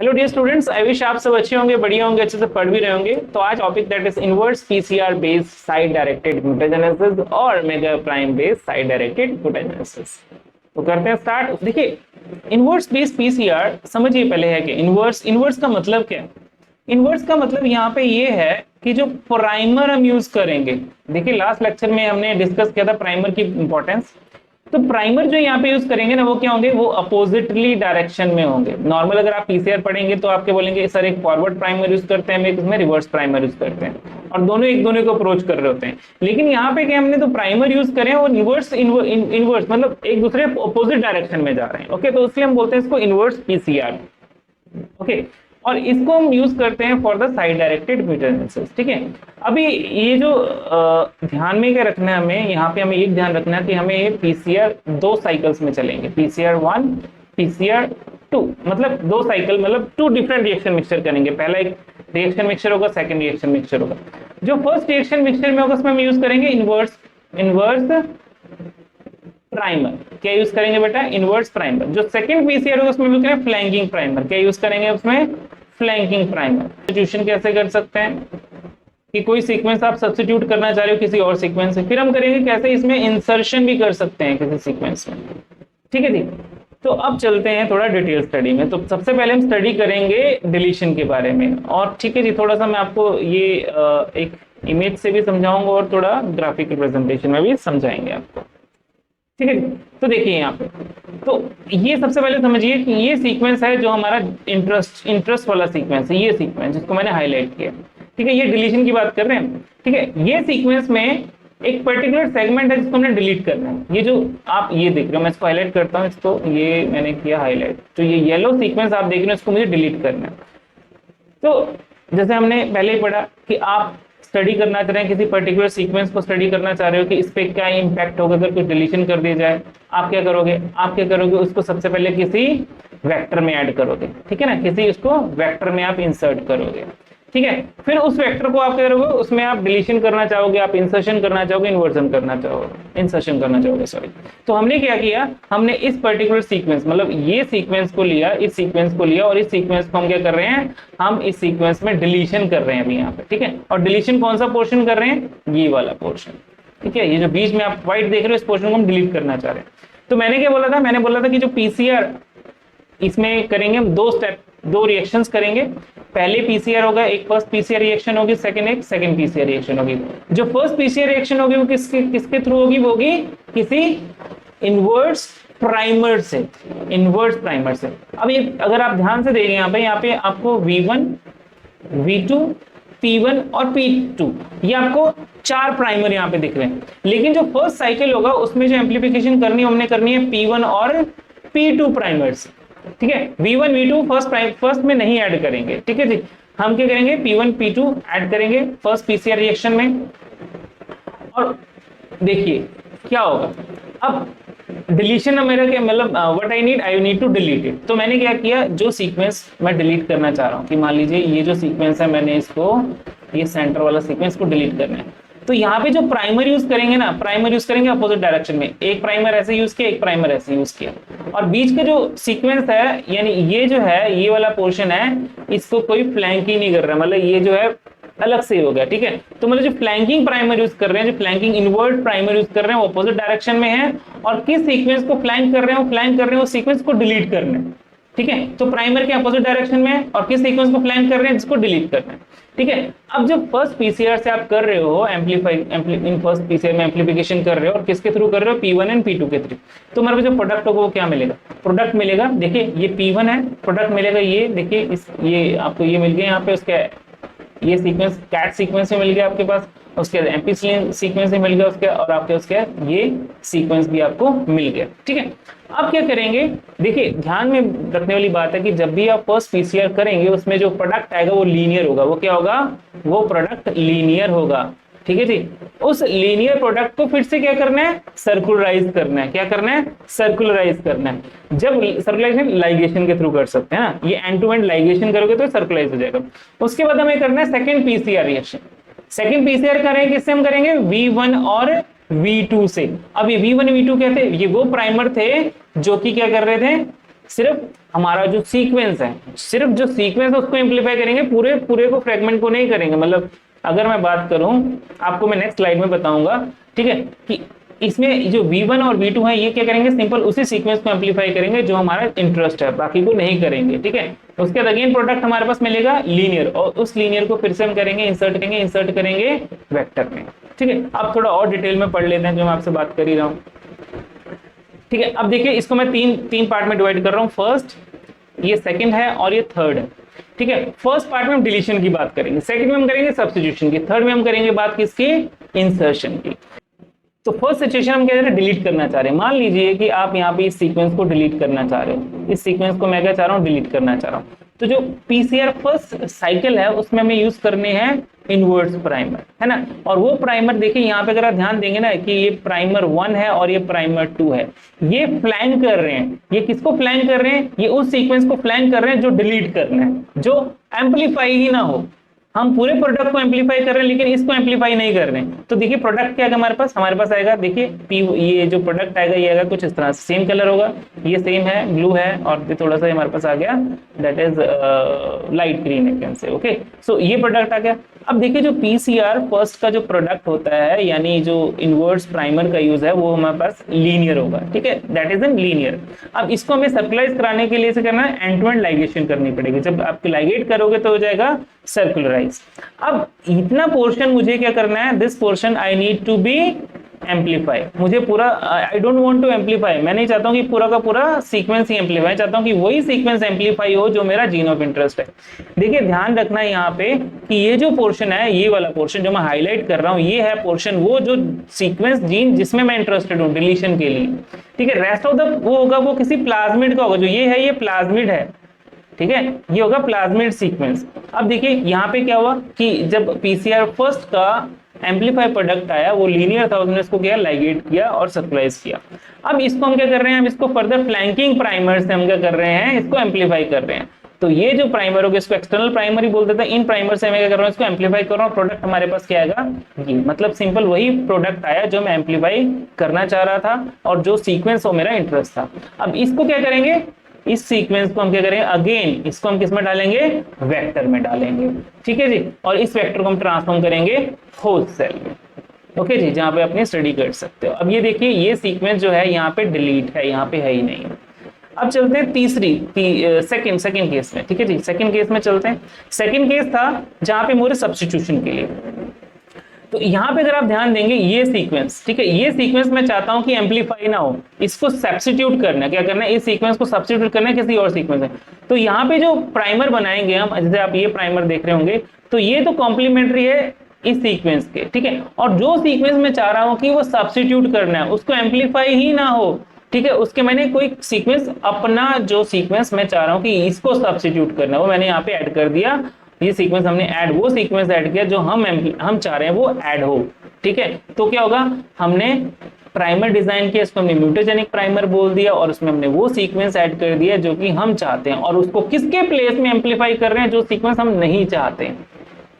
Hello dear students, I wish आप सब अच्छे होंगे, बढ़िया होंगे, अच्छे से पढ़ भी रहे होंगे। तो आज topic that is inverse PCR based site directed mutagenesis और mega prime based site directed mutagenesis. तो करते हैं स्टार्ट। देखिए, इनवर्स बेस्ड पीसीआर समझिए पहले है कि इनवर्स इनवर्स का मतलब क्या है। इनवर्स का मतलब यहाँ पे ये है कि जो प्राइमर हम यूज करेंगे, देखिए लास्ट लेक्चर में हमने डिस्कस किया था प्राइमर की इंपॉर्टेंस। तो प्राइमर जो यहाँ पे यूज करेंगे ना, वो क्या होंगे, वो अपोजिटली डायरेक्शन में होंगे। नॉर्मल अगर आप पीसीआर पढ़ेंगे तो आपके बोलेंगे सर एक फॉरवर्ड प्राइमर यूज करते हैं, एक इसमें रिवर्स प्राइमर यूज करते हैं, और दोनों एक दोनों को अप्रोच कर रहे होते हैं। लेकिन यहाँ पे क्या हमने तो प्राइमर यूज करें और इनवर्स इनवर्स मतलब एक दूसरे अपोजिट डायरेक्शन में जा रहे हैं। ओके, तो इसलिए हम बोलते हैं इसको इनवर्स पीसीआर। ओके, और इसको हम यूज करते हैं for the side directed mutagenesis. ठीक है, अभी ये जो ध्यान में क्या रखना है हमें, यहाँ पे हमें एक ध्यान रखना है कि हमें ये पीसीआर दो साइकिल्स में चलेंगे, पीसीआर 1 पीसीआर 2, मतलब दो साइकिल, मतलब टू डिफरेंट रिएक्शन मिक्सचर करेंगे। पहला एक रिएक्शन मिक्सचर होगा, सेकंड रिएक्शन मिक्सचर होगा। जो फर्स्ट रिएक्शन मिक्सचर में होगा उसमें हम यूज करेंगे इनवर्स इनवर्स प्राइमर। क्या यूज करेंगे बेटा? Inverse primer. जो सेकंड पीसीआर होगा उसमें यूज करेंगे फ्लैंकिंग प्राइमर। क्या यूज करेंगे उसमें? Flanking primer. सब्स्टिट्यूशन कैसे कर सकते हैं कि कोई सीक्वेंस आप सब्स्टिट्यूट करना चाह रहे हो किसी और सीक्वेंस से, फिर हम करेंगे कैसे इसमें इंसर्शन भी कर सकते हैं किसी सीक्वेंस में। ठीक है जी। तो अब चलते हैं थोड़ा डिटेल स्टडी में। तो सबसे पहले हम स्टडी करेंगे डिलीशन के बारे में। और ठीक है जी, थोड़ा सा मैं आपको ये एक इमेज से भी समझाऊंगा और थोड़ा ग्राफिक रिप्रेजेंटेशन में भी समझाएंगे आपको। ठीक है, तो देखिए यहाँ पे, तो ये सबसे पहले समझिए कि ये सीक्वेंस है जो हमारा इंटरेस्ट वाला सीक्वेंस है। ये सीक्वेंस जिसको मैंने हाईलाइट किया, ठीक है, ये डिलीशन की बात कर रहे हैं। ठीक है, ये सीक्वेंस में एक पर्टिकुलर सेगमेंट है जिसको हमने डिलीट करना है। ये जो आप ये देख रहे हो, मैं इसको हाईलाइट करता हूँ, इसको ये मैंने किया हाईलाइट। तो ये येलो सीक्वेंस आप देख रहे हो, इसको मुझे डिलीट करना है। तो जैसे हमने पहले ही पढ़ा कि आप स्टडी करना चाह रहे हैं, किसी पर्टिकुलर सीक्वेंस को स्टडी करना चाह रहे हो कि इस पे क्या इंपैक्ट होगा अगर कुछ डिलीशन कर दिया जाए। आप क्या करोगे? उसको सबसे पहले किसी वेक्टर में ऐड करोगे। ठीक है ना, किसी उसको वेक्टर में आप इंसर्ट करोगे। ठीक है, फिर उस वेक्टर को आप क्या करोगे, उसमें आप डिलीशन करना चाहोगे, आप इंसर्शन करना चाहोगे, इंवर्जन करना चाहोगे, इंसर्शन करना चाहोगे, सॉरी। तो हमने क्या किया, हमने इस पर्टिकुलर सीक्वेंस, मतलब ये सीक्वेंस को लिया, इस सीक्वेंस को लिया, और इस सीक्वेंस को हम क्या कर रहे हैं, हम इस सीक्वेंस में डिलीशन कर रहे हैं अभी यहाँ पे। ठीक है, और डिलीशन कौन सा पोर्शन कर रहे हैं? ये वाला पोर्शन। ठीक है, ये जो बीच में आप व्हाइट देख रहे हो, इस पोर्शन को हम डिलीट करना चाह रहे हैं। तो मैंने क्या बोला था, मैंने बोला था कि जो पीसीआर इसमें करेंगे हम दो रिएक्शंस करेंगे। पहले पीसीआर होगा, एक फर्स्ट पीसीआर रिएक्शन होगी, सेकंड पीसीआर रिएक्शन होगी। जो फर्स्ट पीसीआर रिएक्शन होगी वो किसके थ्रू होगी? वो होगी किसी इनवर्स प्राइमर से, इनवर्स प्राइमर से। अब ये अगर आप ध्यान से देखें यहाँ पे आपको V1 V2 P1 और P2, ये आपको 4 प्राइमर यहाँ पे दिख रहे हैं। लेकिन जो फर्स्ट साइकिल होगा उसमें जो एम्प्लीफिकेशन करनी है, हमने करनी है P1 और P2 प्राइमर्स। ठीक है, V1 V2 फर्स्ट में नहीं ऐड करेंगे। ठीक है जी, हम क्या करेंगे, P1 P2 ऐड करेंगे फर्स्ट पीसीआर रिएक्शन में। और देखिए क्या होगा, अब डिलीशन मेरा क्या मतलब, what I need to delete it. तो मैंने क्या किया, जो सीक्वेंस मैं डिलीट करना चाह रहा हूँ, कि मान लीजिए ये जो सीक्वेंस है, मैंने इसको, ये सेंटर वाला सीक्वेंस को डिलीट करना है। तो यहाँ पे जो प्राइमर यूज करेंगे ना, प्राइमर यूज करेंगे अपोजिट डायरेक्शन में। एक प्राइमर ऐसे यूज किया, एक प्राइमर ऐसे यूज किया, और बीच का जो सीक्वेंस है, यानी ये जो है, ये वाला पोर्शन है, इसको कोई फ्लैंक ही नहीं कर रहा, मतलब ये जो है अलग से हो गया। ठीक है, तो मतलब जो फ्लैंकिंग प्राइमर यूज कर रहे हैं, जो फ्लैंकिंग इनवर्ट प्राइमर यूज कर रहे हैं, वो अपोजिट डायरेक्शन में है, और किस सीक्वेंस को फ्लैंक कर रहे हैं, वो सीक्वेंस को डिलीट करना है। ठीक है, तो प्राइमर के अपोजिट डायरेक्शन में है, और किस सीक्वेंस को फ्लैंक कर रहे हैं, जिसको डिलीट करना है। ठीक है, अब जब फर्स्ट पीसीआर से आप कर रहे हो इन फर्स्ट पीसीआर में एम्प्लीफिकेशन कर रहे हो, और किसके थ्रू कर रहे हो? P1 एंड P2 के थ्रू। तो हमारे जो प्रोडक्ट होगा वो क्या मिलेगा? प्रोडक्ट मिलेगा, देखिए ये P1 है, प्रोडक्ट मिलेगा ये, देखिए ये आपको ये मिल गया यहाँ पे, उसका ये सीक्वेंस कैट सीक्वेंस में मिल गया आपके पास, उसके एम्पिसिलिन सीक्वेंस में मिल गया उसके, और आपके उसके ये सीक्वेंस भी आपको मिल गया। ठीक है, अब क्या करेंगे, देखिए ध्यान में रखने वाली बात है कि जब भी आप फर्स्ट पीसीआर करेंगे, उसमें जो प्रोडक्ट आएगा वो लीनियर होगा। वो क्या होगा? वो प्रोडक्ट लीनियर होगा। ठीक है जी, उस लीनियर प्रोडक्ट को फिर से क्या करना है? सर्कुलराइज करना है। क्या करना है? सर्कुलराइज करना है। जब सर्कुलाइजेशन लाइगेशन के थ्रू कर सकते हैं ना, ये एंड टू एंड लाइगेशन करोगे तो सर्कुलाइज हो जाएगा। उसके बाद हमें करना है second PCR reaction. Second PCR करेंगे, किससे हम करेंगे? V1 और V2 से। अब ये V1 V2 क्या थे? ये वो प्राइमर थे जो कि क्या कर रहे थे, सिर्फ हमारा जो सीक्वेंस है, सिर्फ जो सीक्वेंस है उसको एम्पलीफाई करेंगे, पूरे पूरे को फ्रेगमेंट को नहीं करेंगे। मतलब अगर मैं बात करूं, आपको मैं नेक्स्ट स्लाइड में बताऊंगा, ठीक है, कि इसमें जो V1 और V2 है ये क्या करेंगे, सिंपल उसी सीक्वेंस को एम्पलीफाई करेंगे जो हमारा इंटरेस्ट है, बाकी को नहीं करेंगे, ठीक है। उसके बाद अगेन प्रोडक्ट हमारे पास मिलेगा लीनियर, और उस लीनियर को फिर से हम करेंगे इंसर्ट करेंगे वेक्टर में, ठीक है। अब थोड़ा और डिटेल में पढ़ लेते हैं जो मैं आपसे बात कर ही रहा हूँ, ठीक है। अब देखिए इसको मैं तीन पार्ट में डिवाइड कर रहा हूँ, फर्स्ट, ये सेकंड है और ये थर्ड है, ठीक है। फर्स्ट पार्ट में हम डिलीशन की बात करेंगे, सेकंड में हम करेंगे सब्स्टिट्यूशन की, थर्ड में हम करेंगे बात किसकी, इंसर्शन की। तो फर्स्ट सिचुएशन हम क्या डिलीट करना चाह रहे हैं। मान लीजिए कि आप यहाँ पे इस सीक्वेंस को डिलीट करना चाह रहे हो, इस सीक्वेंस को मैं क्या चाह रहा हूँ, डिलीट करना चाह रहा हूँ। तो जो पीसीआर फर्स्ट साइकिल है उसमें हमें यूज करने हैं इनवर्स प्राइमर, है ना। और वो प्राइमर देखिए यहाँ पे अगर आप ध्यान देंगे ना कि ये प्राइमर 1 है और ये प्राइमर 2 है, ये फ्लैंक कर रहे हैं। ये किसको फ्लैंक कर रहे हैं, ये उस सीक्वेंस को फ्लैंक कर रहे हैं जो डिलीट करना है, जो एम्पलीफाई ही ना हो। हम पूरे प्रोडक्ट को एम्पलीफाई कर रहे हैं लेकिन इसको एम्पलीफाई नहीं कर रहे हैं। तो देखिए प्रोडक्ट क्या है हमारे पास आएगा, देखिए पी, ये जो प्रोडक्ट आएगा ये आएगा कुछ इस तरह से, सेम कलर होगा, ये सेम है, ब्लू है, और ये थोड़ा सा हमारे पास आ गया दैट इज लाइट ग्रीन है कैन से, ओके। सो ये प्रोडक्ट आ गया। अब देखिए जो पीसीआर फर्स्ट का जो प्रोडक्ट होता है, यानी जो इनवर्स प्राइमर का यूज है, वो हमारे पास लीनियर होगा, ठीक है, दैट इज इन लीनियर। अब इसको हमें सर्कुलराइज कराने के लिए से करना है, एंड टू एंड लाइगेशन करनी पड़ेगी। जब आप लाइगेट करोगे तो हो जाएगा सर्कुलराइज। अब इतना पोर्शन मुझे क्या करना है, this portion I need to be amplify. मुझे पूरा, I don't want to amplify, मैं नहीं चाहता हूं कि पूरा का पूरा सीक्वेंस ही एम्पलीफाई, चाहता हूं कि वही सीक्वेंस एम्पलीफाई हो जो मेरा जीन ऑफ इंटरेस्ट है। देखिए ध्यान रखना है यहाँ पे कि ये जो पोर्शन है, ये वाला पोर्शन जो मैं हाईलाइट कर रहा हूँ, ये है पोर्शन वो जो सीक्वेंस जीन जिसमें मैं इंटरेस्टेड हूँ डिलीशन के लिए, ठीक है। रेस्ट ऑफ द वो होगा वो किसी प्लाज्मिड का होगा, जो ये है ये प्लाज्मिड है, ठीक है, ये होगा प्लाज्मिड सीक्वेंस। अब देखिए यहाँ पे क्या हुआ कि जब पीसीआर फर्स्ट का एम्पलीफाई प्रोडक्ट आया, वो लीनियर था, उसने इसको क्या लाइगेट किया और सर्कुलराइज किया। अब इसको हम क्या कर रहे हैं, हम इसको फर्दर फ्लैंकिंग प्राइमर से हम क्या कर रहे हैं, इसको एम्पलीफाई कर रहे हैं। तो ये जो प्राइमर होगा इसको एक्सटर्नल प्राइमर ही बोल देते हैं। इन प्राइमर से मैं क्या कर रहा हूँ, इसको एम्पलीफाई कर रहा हूँ, प्रोडक्ट हमारे पास क्या आएगा, ये मतलब सिंपल वही प्रोडक्ट आया जो मैं एम्पलीफाई करना चाह रहा था और जो सीक्वेंस हो मेरा इंटरेस्ट था। अब इसको क्या करेंगे, इस सीक्वेंस को हम क्या करेंगे, अगेन इसको हम किस में डालेंगे, वेक्टर में डालेंगे, ठीक है जी। और इस वेक्टर को हम ट्रांसफॉर्म करेंगे होस्ट सेल में, ओके जी, जहां पे अपनी स्टडी कर सकते हो। अब ये देखिए ये सीक्वेंस जो है यहाँ पे डिलीट है, यहाँ पे है ही नहीं। अब चलते हैं सेकंड केस में, ठीक है जी। सेकंड केस में चलते हैं। सेकंड केस था जहां पे मोरे सब्स्टिट्यूशन के लिए। तो यहाँ पे अगर आप ध्यान देंगे ये सीक्वेंस, ठीक है, ये सीक्वेंस मैं चाहता हूं कि एम्पलीफाई ना हो, इसको सब्स्टिट्यूट करना है। क्या करना है, इस सीक्वेंस को सब्स्टिट्यूट करना है किसी और सीक्वेंस में। तो यहाँ पे जो प्राइमर बनाएंगे हम, जैसे आप ये प्राइमर देख रहे होंगे, तो ये तो कॉम्प्लीमेंट्री है इस सीक्वेंस के, ठीक है। और जो सीक्वेंस में चाह रहा हूं कि वो सब्स्टिट्यूट करना है, उसको एम्पलीफाई ही ना हो, ठीक है, उसके मैंने कोई सीक्वेंस, अपना जो सीक्वेंस मैं चाह रहा हूं कि इसको सब्स्टिट्यूट करना है, वो मैंने यहाँ पे ऐड कर दिया। ये सीक्वेंस हमने वो सीक्वेंस ऐड किया जो हम चाह रहे हैं वो ऐड हो, ठीक है। तो क्या होगा, हमने प्राइमर डिजाइन किया, इसको हमने म्यूटेजेनिक प्राइमर बोल दिया और उसमें हमने वो सीक्वेंस ऐड कर दिया जो कि हम चाहते हैं, और उसको किसके प्लेस में एम्पलीफाई कर रहे हैं, जो सीक्वेंस हम नहीं चाहते हैं,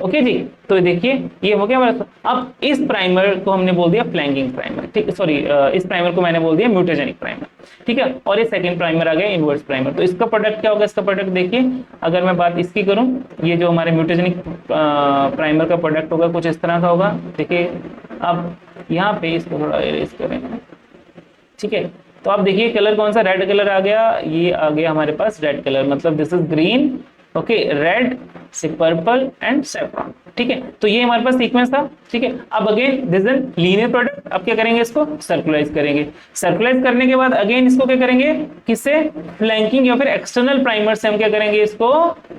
ओके जी। तो देखिए ये हो गया हमारा। अब इस प्राइमर को हमने बोल दिया फ्लैंकिंग प्राइमर, ठीक, सॉरी, इस प्राइमर को मैंने बोल दिया म्यूटेजेनिक प्राइमर, ठीक है। और ये सेकंड प्राइमर आ गया इनवर्स प्राइमर। तो इसका प्रोडक्ट क्या होगा, इसका प्रोडक्ट देखिए, अगर मैं बात इसकी करूं, ये जो हमारे म्यूटेजेनिक प्राइमर का प्रोडक्ट होगा कुछ इस तरह का होगा। देखिए अब यहाँ पे इसको थोड़ा इरेज करें, ठीक है। तो आप देखिए कलर कौन सा, रेड कलर आ गया, ये आ गया हमारे पास रेड कलर, मतलब this is green, okay, red से पर्पल एंड सैफ्रॉन, ठीक है। तो ये हमारे पास सीक्वेंस था, ठीक है। अब again this is linear product. अब क्या करेंगे, इसको सर्कुलराइज करेंगे। सर्कुलराइज करने के बाद अगेन इसको क्या करेंगे, किससे, फ्लैंकिंग या फिर एक्सटर्नल प्राइमर से हम क्या करेंगे, इसको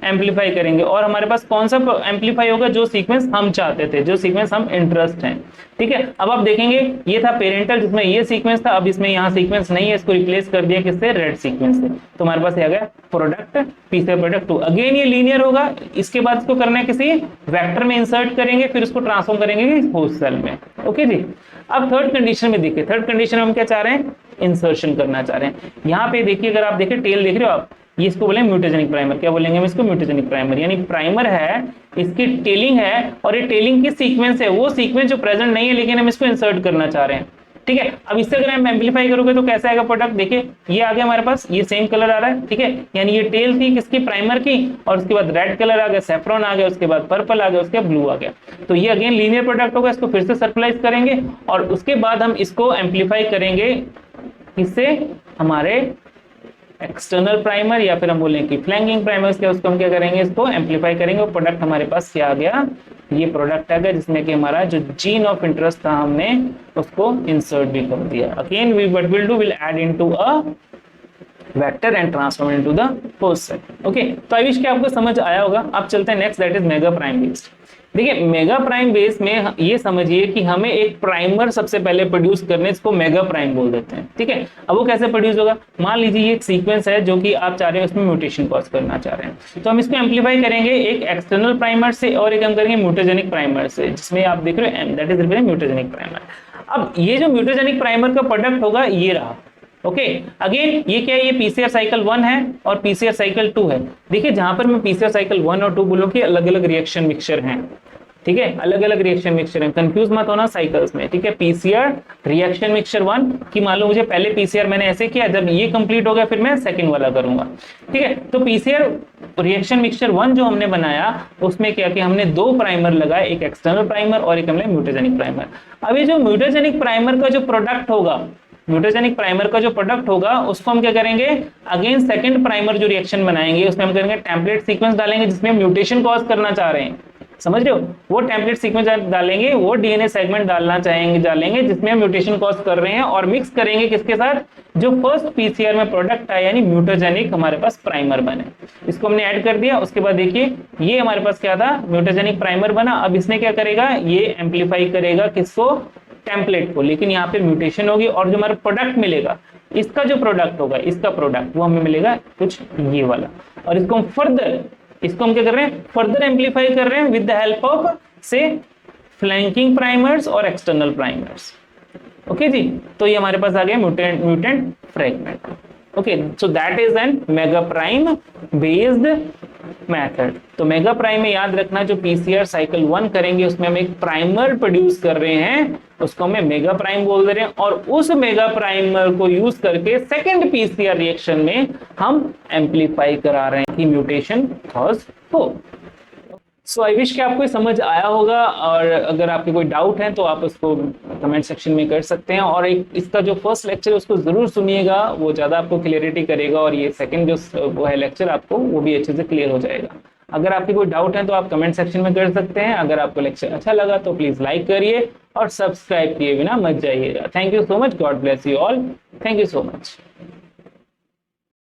एम्पलीफाई करेंगे। और हमारे पास कौन सा एम्पलीफाई होगा, जो सीक्वेंस हम चाहते थे, जो सीक्वेंस हम इंटरेस्ट हैं, ठीक है। अब आप देखेंगे ये था पेरेंटल जिसमें ये सीक्वेंस था, अब इसमें यहाँ सीक्वेंस नहीं है, इसको रिप्लेस कर दिया किससे, रेड सीक्वेंस से। तो हमारे पास आ गया प्रोडक्ट पीसीआर प्रोडक्ट 2। अगेन ये लीनियर होगा, इसके बाद इसको करना है किसी वेक्टर में इंसर्ट करेंगे, फिर उसको ट्रांसफॉर्म करेंगे होस्ट सेल में, ओके जी। अब थर्ड कंडीशन में देखिए, थर्ड कंडीशन में हम क्या चाह रहे हैं, इंसर्शन करना चाह रहे हैं। यहाँ पे देखिए, अगर आप देखिए टेल देख रहे हो आप, ये इसको बोलेंगे म्यूटेजेनिक प्राइमर। क्या बोलेंगे हम इसको, म्यूटेजेनिक प्राइमर, यानी प्राइमर है, इसकी टेलिंग है, और ये टेलिंग की सीक्वेंस है, वो सीक्वेंस जो प्रेजेंट नहीं है लेकिन हम इसको इंसर्ट करना चाह रहे हैं, ठीक है। अब इससे अगर हम एम्पलीफाई करोगे तो कैसा आएगा प्रोडक्ट, देखिए ये आ गया हमारे पास, ये सेम कलर आ रहा है, ठीक है, यानी ये टेल थी किसकी, प्राइमर की, और उसके बाद रेड कलर आ गया, सैफ्रॉन आ गया, उसके बाद पर्पल आ गया, उसके बाद ब्लू आ गया। तो ये अगेन लीनियर प्रोडक्ट होगा, इसको फिर से सर्कुलाइज करेंगे और उसके बाद हम इसको एम्पलीफाई करेंगे, इससे हमारे एक्सटर्नल प्राइमर या फिर हम बोलें कि फ्लैंकिंग प्राइमर्स के, उसको हम क्या करेंगे, इसको एम्पलीफाई करेंगे और प्रोडक्ट हमारे पास क्या आ गया, ये प्रोडक्ट आ गया, जिसमें कि हमारा जो जीन ऑफ इंटरेस्ट था हमने उसको इंसर्ट भी कर दिया। Again we what will do, will add into a vector and transform into the post set. Okay, तो आई विश कि आपको समझ आया होगा। अब चलते हैं next, that is mega prime based. देखिए मेगा प्राइम बेस में ये समझिए कि हमें एक प्राइमर सबसे पहले प्रोड्यूस करने, इसको मेगा प्राइम बोल देते हैं, ठीक है। अब वो कैसे प्रोड्यूस होगा, मान लीजिए ये एक सीक्वेंस है जो कि आप चाह रहे हैं उसमें म्यूटेशन कॉज करना चाह रहे हैं, तो हम इसको एम्पलीफाई करेंगे एक एक्सटर्नल प्राइमर से और एक हम करेंगे म्यूटेजेनिक प्राइमर से, जिसमें आप देख रहे हो एम, दैट इज म्यूटेजेनिक प्राइमर। अब ये जो म्यूटेजेनिक प्राइमर का प्रोडक्ट होगा ये रहा। ओके, अगेन ये क्या है, ये पीसीआर साइकिल 1 है और पीसीआर साइकिल 2 है। देखिए जहां पर मैं पीसीआर साइकिल 1 और 2 बोलूं कि अलग अलग रिएक्शन मिक्सचर हैं, ठीक है, अलग अलग रिएक्शन मिक्सचर हैं, कंफ्यूज मत होना साइकिल्स में, ठीक है। पीसीआर रिएक्शन मिक्सचर 1 की मान लो मुझे पहले पीसीआर मैंने ऐसे किया, जब ये कंप्लीट हो गया फिर मैं सेकंड वाला करूंगा, ठीक है। तो पीसीआर रिएक्शन मिक्सचर 1 जो हमने बनाया उसमें क्या कि हमने दो प्राइमर लगाए, एक एक्सटर्नल प्राइमर और एक हमने म्यूटेजेनिक प्राइमर। अब ये जो म्यूटेजेनिक प्राइमर का जो प्रोडक्ट होगा, म्यूटेजेनिक प्राइमर का जो प्रोडक्ट होगा उसको हम क्या करेंगे, अगेन सेकंड प्राइमर जो रिएक्शन बनाएंगे उसमें हम करेंगे टेम्पलेट सीक्वेंस डालेंगे जिसमें म्यूटेशन कॉज करना चाह रहे हैं, समझ रहे हो, वो टेम्पलेट सीक्वेंस डालेंगे, वो डीएनए सेगमेंट डालना चाहेंगे डालेंगे जिसमें हम म्यूटेशन कॉज कर रहे हैं, और मिक्स करेंगे किसके साथ, जो फर्स्ट पीसीआर में प्रोडक्ट आया यानी म्यूटेजेनिक हमारे पास प्राइमर बने, इसको हमने ऐड कर दिया। उसके बाद देखिए ये हमारे पास क्या था, म्यूटेजेनिक प्राइमर बना। अब इसने क्या करेगा, ये एम्पलीफाई करेगा किसको, टेम्पलेट को, लेकिन यहाँ पे म्यूटेशन होगी और जो हमारा प्रोडक्ट मिलेगा, इसका जो प्रोडक्ट होगा, इसका प्रोडक्ट वो हमें मिलेगा कुछ ये वाला, और इसको हम फर्दर, इसको हम क्या कर रहे हैं, फर्दर एम्पलीफाई कर रहे हैं विद द हेल्प ऑफ से फ्लैंकिंग प्राइमर्स और एक्सटर्नल प्राइमर्स। ओके जी, तो ये हमारे पास आ गया mutant fragment. Okay, so that is an mega prime based method. तो मेगा प्राइम में याद रखना, जो पीसीआर साइकिल 1 करेंगे उसमें हम एक प्राइमर प्रोड्यूस कर रहे हैं, उसको हमें मेगा प्राइम बोल दे रहे हैं, और उस मेगा प्राइमर को यूज करके सेकंड पीसीआर रिएक्शन में हम एम्पलीफाई करा रहे हैं कि म्यूटेशन कॉज हो। सो आई विश कि आपको समझ आया होगा, और अगर आपके कोई डाउट है तो आप उसको कमेंट सेक्शन में कर सकते हैं, और एक इसका जो फर्स्ट लेक्चर है उसको जरूर सुनिएगा, वो ज्यादा आपको क्लियरिटी करेगा, और ये सेकंड जो वो है लेक्चर आपको वो भी अच्छे से क्लियर हो जाएगा। अगर आपके कोई डाउट है तो आप कमेंट सेक्शन में कर सकते हैं। अगर आपको लेक्चर अच्छा लगा तो प्लीज लाइक करिए और सब्सक्राइब किए बिना मत जाइएगा। Thank you so much, God bless you all, thank you so much.